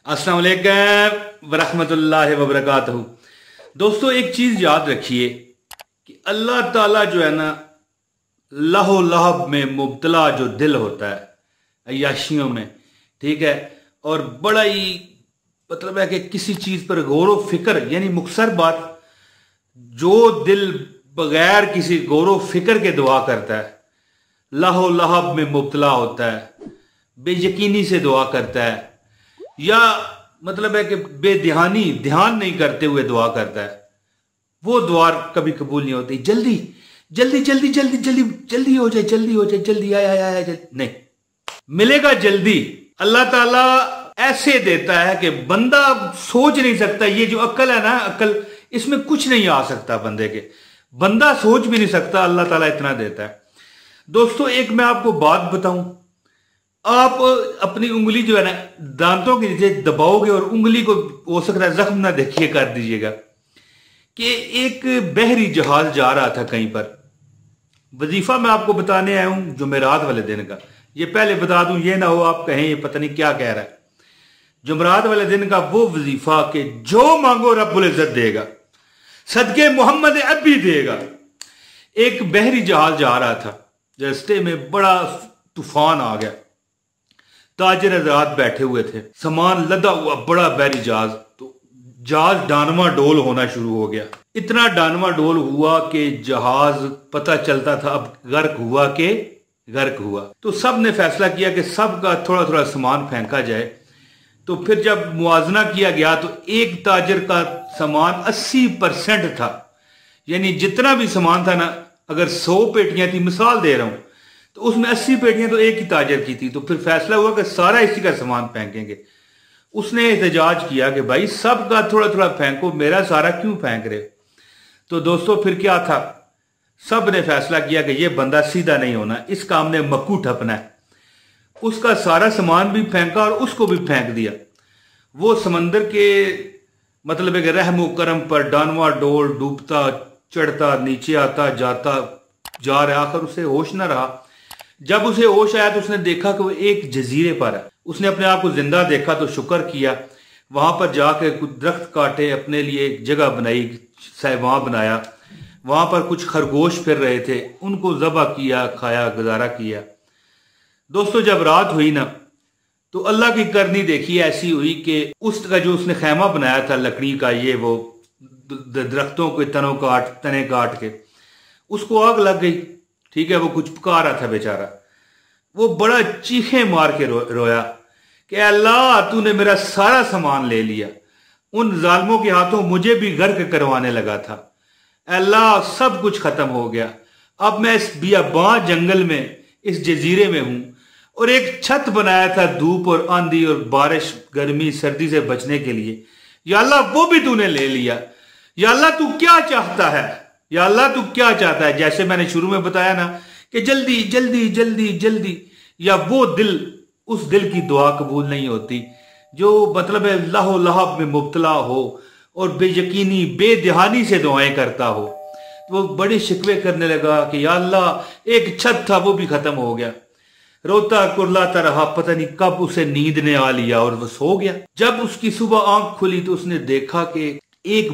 अस्सलाम वालेकुम वरहमतुल्लाहि वबरकातुहू। दोस्तों, एक चीज़ याद रखिए कि अल्लाह ताला जो है ना, लहो लहब में मुब्तला जो दिल होता है अय्याशियों में, ठीक है, और बड़ा ही मतलब है कि किसी चीज़ पर गौर व फिक्र, यानी मुख्तसर बात, जो दिल बगैर किसी गौर व फिक्र के दुआ करता है, लहो लहब में मुब्तला होता है, बेयकीनी से दुआ करता है, या मतलब है कि बेध्यानी ध्यान नहीं करते हुए दुआ करता है, वो दुआ कभी कबूल नहीं होती। जल्दी जल्दी जल्दी जल्दी जल्दी जल्दी हो जाए, जल्दी हो जाए, जल्दी आया आया आया, नहीं मिलेगा जल्दी। अल्लाह ताला ऐसे देता है कि बंदा सोच नहीं सकता। ये जो अक्ल है ना, अक्ल, इसमें कुछ नहीं आ सकता बंदे के, बंदा सोच भी नहीं सकता, अल्लाह ताला इतना देता है। दोस्तों, एक मैं आपको बात बताऊं, आप अपनी उंगली जो है ना दांतों के नीचे दबाओगे और उंगली को हो सकता है जख्म ना देखिए कर दीजिएगा कि एक बहरी जहाज जा रहा था कहीं पर। वजीफा मैं आपको बताने आया हूं जुमेरात वाले दिन का। ये पहले बता दूं, ये ना हो आप कहें ये पता नहीं क्या कह रहा है। जुमेरात वाले दिन का वो वजीफा के जो मांगो रब्बुल इज्जत देगा, सदके मोहम्मद अब भी देगा। एक बहरी जहाज जा रहा था, रास्ते में बड़ा तूफान आ गया, ताजिर हजरात बैठे हुए थे, सामान लदा हुआ बड़ा बहरी जहाज। तो जहाज डानवा डोल होना शुरू हो गया। इतना डानवा डोल हुआ कि जहाज पता चलता था अब गर्क हुआ कि गर्क हुआ। तो सब ने फैसला किया कि सबका थोड़ा थोड़ा सामान फेंका जाए। तो फिर जब मुआवजना किया गया तो एक ताजिर का सामान 80% था, यानी जितना भी सामान था ना, अगर 100 पेटियां थी, मिसाल दे रहा हूं, तो उसमें 80 पेटियां तो एक ही ताजर की थी। तो फिर फैसला हुआ कि सारा इसी का सामान फेंकेंगे। उसने एहतजाज किया कि भाई सबका थोड़ा थोड़ा फेंको, मेरा सारा क्यों फेंक रहे हो। तो दोस्तों, फिर क्या था, सब ने फैसला किया कि यह बंदा सीधा नहीं होना, इस काम ने मक्कू ठपना है। उसका सारा सामान भी फेंका और उसको भी फेंक दिया। वो समंदर के मतलब है कि रहमो करम पर डानवा डोल डूबता चढ़ता नीचे आता जाता जा रहा, आखिर उसे होश न रहा। जब उसे होश आया तो उसने देखा कि वो एक जजीरे पर है। उसने अपने आप को जिंदा देखा तो शुक्र किया, वहां पर जाकर कुछ दरख्त काटे, अपने लिए एक जगह बनाई, वहां बनाया। वहां पर कुछ खरगोश फिर रहे थे, उनको ज़बह किया, खाया, गुजारा किया। दोस्तों, जब रात हुई ना, तो अल्लाह की करनी देखी ऐसी हुई कि उसका जो उसने खैमा बनाया था लकड़ी का, ये वो दरख्तों के तने काट के, उसको आग लग गई। ठीक है, वो कुछ पका रहा था बेचारा। वो बड़ा चीखे मार के रोया कि अल्लाह, तूने मेरा सारा सामान ले लिया, उन जालिमों के हाथों मुझे भी गर्क करवाने लगा था। अल्लाह, सब कुछ खत्म हो गया। अब मैं इस बियाबान जंगल में, इस जजीरे में हूं, और एक छत बनाया था धूप और आंधी और बारिश, गर्मी सर्दी से बचने के लिए। या अल्लाह, वो भी तूने ले लिया। या अल्लाह, तू क्या चाहता है? या अल्लाह, तू क्या चाहता है? जैसे मैंने शुरू में बताया ना कि जल्दी जल्दी जल्दी जल्दी, या वो दिल, उस दिल की दुआ कबूल नहीं होती जो मतलब है लहो लहब में मुब्तला हो और बेयकीनी बेध्यानी से दुआएं करता हो। तो वो बड़े शिकवे करने लगा कि या अल्लाह, एक छत था वो भी खत्म हो गया। रोता कुर्लाता रहा, पता नहीं कब उसे नींद ने आ लिया और वो सो गया। जब उसकी सुबह आंख खुली तो उसने देखा कि एक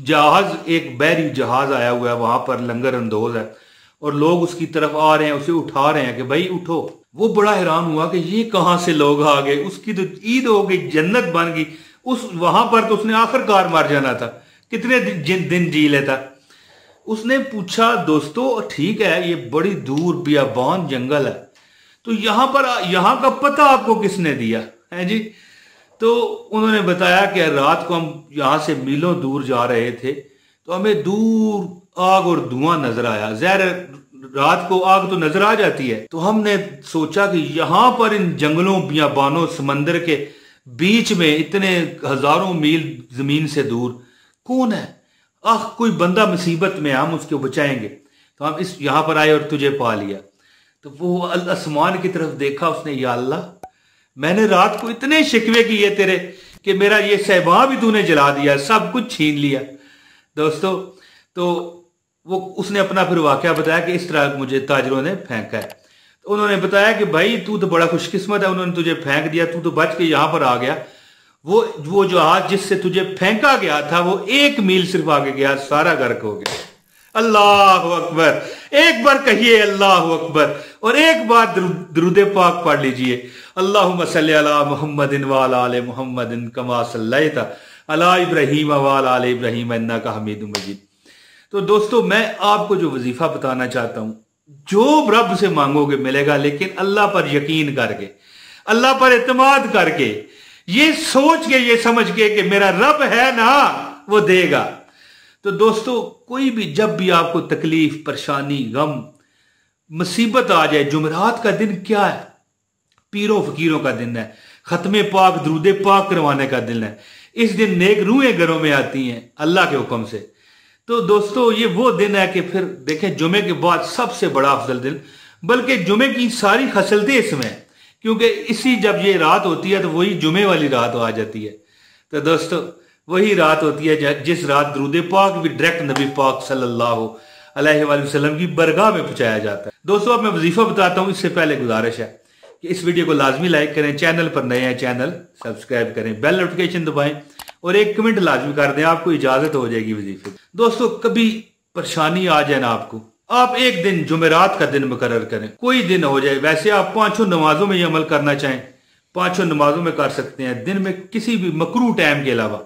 जहाज, एक बहरी जहाज आया हुआ है, वहां पर लंगर अंदोज है और लोग उसकी तरफ आ रहे हैं, उसे उठा रहे हैं कि भाई उठो। वो बड़ा हैरान हुआ कि ये कहां से लोग आ गए। उसकी तो ईद हो गई, जन्नत बन गई। उस वहां पर तो उसने आखिरकार मर जाना था, कितने दिन जी लेता। उसने पूछा, दोस्तों ठीक है, ये बड़ी दूर बियाबान जंगल है, तो यहां का पता आपको किसने दिया है जी? तो उन्होंने बताया कि रात को हम यहां से मीलों दूर जा रहे थे, तो हमें दूर आग और धुआं नजर आया। ज़ाहिर रात को आग तो नजर आ जाती है, तो हमने सोचा कि यहां पर इन जंगलों, बियाबानों, समंदर के बीच में, इतने हजारों मील जमीन से दूर कौन है? कोई बंदा मुसीबत में, हम उसको बचाएंगे। तो हम इस यहां पर आए और तुझे पा लिया। तो वो आसमान की तरफ देखा उसने, या अल्लाह, मैंने रात को इतने शिकवे किए तेरे कि मेरा ये सहबा भी तूने जला दिया, सब कुछ छीन लिया। दोस्तों, तो वो उसने अपना फिर वाकया बताया कि इस तरह मुझे ताजरों ने फेंका है। तो उन्होंने बताया कि भाई तू तो बड़ा खुशकिस्मत है, उन्होंने तुझे फेंक दिया, तू तो बच के यहां पर आ गया। वो जो हाथ जिससे तुझे फेंका गया था वो 1 मील सिर्फ आगे गया, सारा गर्क हो गया। अल्लाह अकबर, एक बार कहिए अल्लाह अकबर और एक बार दुरूद पाक पढ़ लीजिए। अल्लाहुम्मा सल्ली अला मुहम्मदिन व अला आले मुहम्मदिन कमा सल्लैता अला इब्राहीम व अला आले इब्राहीम इन्नका हमीदुम मजीद। तो दोस्तों, मैं आपको जो वजीफा बताना चाहता हूं, जो रब से मांगोगे मिलेगा, लेकिन अल्लाह पर यकीन करके, अल्लाह पर एतमाद करके, ये सोच के, ये समझ के कि मेरा रब है ना, वो देगा। तो दोस्तों, कोई भी जब भी आपको तकलीफ, परेशानी, गम, मुसीबत आ जाए, जुमेरात का दिन क्या है? पीरों फकीरों का दिन है, खत्मे पाक दुरूद पाक करवाने का दिन है। इस दिन नेक रूहें घरों में आती हैं अल्लाह के हुक्म से। तो दोस्तों, ये वो दिन है कि फिर देखें, जुमे के बाद सबसे बड़ा अफजल दिन, बल्कि जुमे की सारी खसलतें इसमें, क्योंकि इसी जब ये रात होती है तो वही जुमे वाली रात आ जाती है। तो दोस्तों, वही रात होती है जिस रात दुरूद पाक भी डायरेक्ट नबी पाक सल्लल्लाहु अलैहि वसल्लम की बरगाह में पहुंचाया जाता है। दोस्तों, अब मैं वजीफा बताता हूं, इससे पहले गुजारिश है कि इस वीडियो को लाजमी लाइक करें, चैनल पर नए हैं चैनल सब्सक्राइब करें, बेल नोटिफिकेशन दबाएं और एक कमेंट लाजमी कर दें, आपको इजाजत हो जाएगी वजीफे। दोस्तों, कभी परेशानी आ जाए ना आपको, आप एक दिन जुमेरात का दिन मुकर्रर करें, कोई दिन हो जाए। वैसे आप 5 नमाजों में ये अमल करना चाहें, 5 नमाजों में कर सकते हैं, दिन में किसी भी मकरू टाइम के अलावा।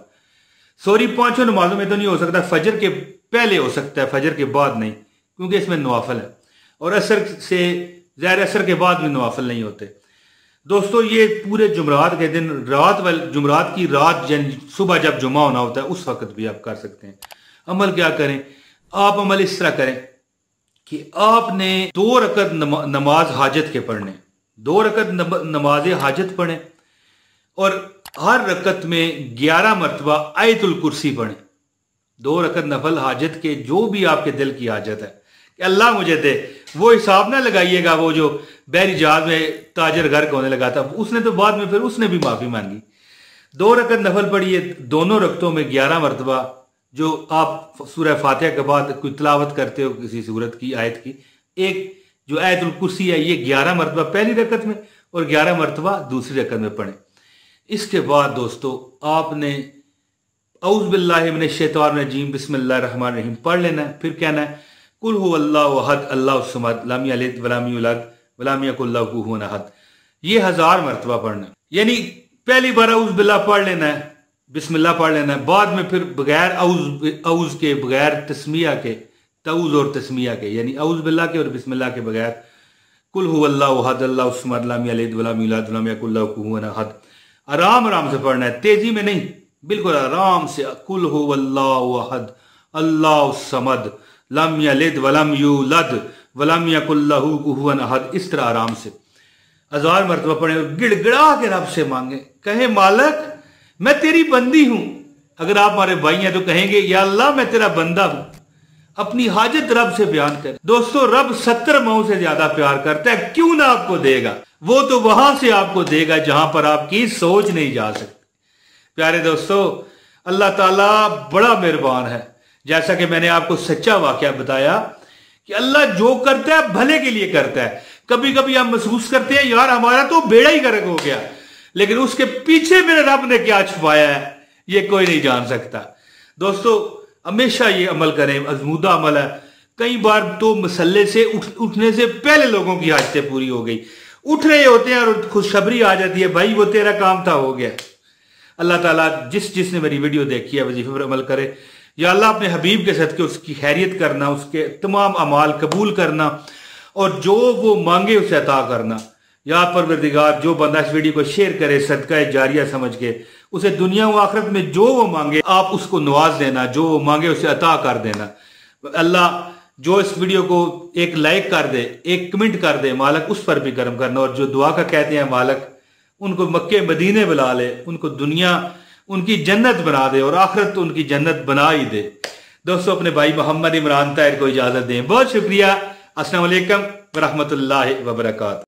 5 नमाजों में तो नहीं हो सकता, फजर के पहले हो सकता है, फजर के बाद नहीं, क्योंकि इसमें नवाफल है, और असर से ज़ाहिर असर के बाद भी नवाफल नहीं होते। दोस्तों, ये पूरे जुमरात के दिन, जुमरात की रात, सुबह जब जुमा होना होता है उस वक्त भी आप कर सकते हैं। अमल क्या करें? आप अमल इस तरह करें कि आपने 2 रकत नमाज हाजत के पढ़ने, 2 रकत नमाज हाजत पढ़े और हर रकत में 11 मरतबा आयतुल कुर्सी पढ़े। 2 रकत नफल हाजत के, जो भी आपके दिल की हाजत है कि अल्लाह मुझे दे, वो हिसाब ना लगाइएगा वो जो बहरी जहाज में ताजर गर्क होने लगा था, उसने तो बाद में फिर उसने भी माफी मांगी। 2 रकत नफल पढ़िए, दोनों रकतों में 11 मरतबा, जो आप सूरह फातिहा के बाद कोई तिलावत करते हो किसी सूरत की, आयत की, एक जो आयतुल कुर्सी है, ये 11 मरतबा पहली रकत में और 11 मरतबा दूसरी रकत में पढ़े। इसके बाद दोस्तों, आपने औज़ु बिल्लाहि मिनश शैतानिर रजीम बिस्मिल्लाहिर रहमानिर रहीम पढ़ लेना है। फिर कहना है कुल हुवल्लाहु अहद अल्लाहुस समद लम यलिद वलम यूलद वलम यकुल लहू कुफुवन अहद, ये 1000 मरतबा पढ़ना है। यानी पहली बार औज़ु बिल्लाह पढ़ लेना है, बिस्मिल्लाह पढ़ लेना है, बाद में फिर बगैर औज़ के, बगैर तस्मिया के, तऊज़ और तस्मिया के, यानी औज़ु बिल्लाह के और बिस्मिल्लाह के बगैर कुल हुवल्लाहु अहद अल्लाहुस समद लम यलिद वलम यूलद वलम यकुल लहू कुफुवन अहद। आराम आराम से पढ़ना है, तेजी में नहीं, बिल्कुल आराम से। कुल हुवल्लाहु अहद अल्लाहुस समद लम यलिद वलम यूलद वलम यकुल लहू कुफुवन अहद, इस तरह आराम से 1000 मरतबा पढ़े और गिड़गिड़ा के रब से मांगे, कहे मालिक मैं तेरी बंदी हूं। अगर आप हमारे भाई हैं तो कहेंगे या अल्लाह मैं तेरा बंदा हूं, अपनी हाजत रब से बयान कर। दोस्तों, रब 70 माओं से ज्यादा प्यार करता है, क्यों ना आपको देगा? वो तो वहां से आपको देगा जहां पर आपकी सोच नहीं जा सकती। प्यारे दोस्तों, अल्लाह ताला बड़ा मेहरबान है। जैसा कि मैंने आपको सच्चा वाकया बताया कि अल्लाह जो करता है भले के लिए करता है। कभी कभी हम महसूस करते हैं यार हमारा तो बेड़ा ही गर्क हो गया, लेकिन उसके पीछे मेरे रब ने क्या छुपाया है ये कोई नहीं जान सकता। दोस्तों, हमेशा ये अमल करें, अजमूदा अमल है। कई बार तो मसल्ले से उठने से पहले लोगों की हाजतें पूरी हो गई, उठ रहे होते हैं और खुशखबरी आ जाती है, भाई वो तेरा काम था, हो गया। अल्लाह ताला जिसने मेरी वीडियो देखी है वजीफे पर अमल करे। या अल्लाह अपने हबीब के सदके उसकी खैरियत करना, उसके तमाम अमाल कबूल करना और जो वो मांगे उसे अता करना। या परवरदिगार, जो बंदा इस वीडियो को शेयर करे सदका जारिया समझ के, उसे दुनिया व आखिरत में जो वो मांगे आप उसको नवाज देना, जो वो मांगे उसे अता कर देना। अल्लाह जो इस वीडियो को एक लाइक कर दे, एक कमेंट कर दे, मालिक उस पर भी करम करना। और जो दुआ का कहते हैं मालिक, उनको मक्के मदीने बुला ले, उनको दुनिया उनकी जन्नत बना दे और आखिरत तो उनकी जन्नत बना ही दे। दोस्तों, अपने भाई मोहम्मद इमरान ताहिर को इजाजत दें। बहुत शुक्रिया। अस्सलाम वालेकुम व रहमतुल्लाहि व बरकातहू।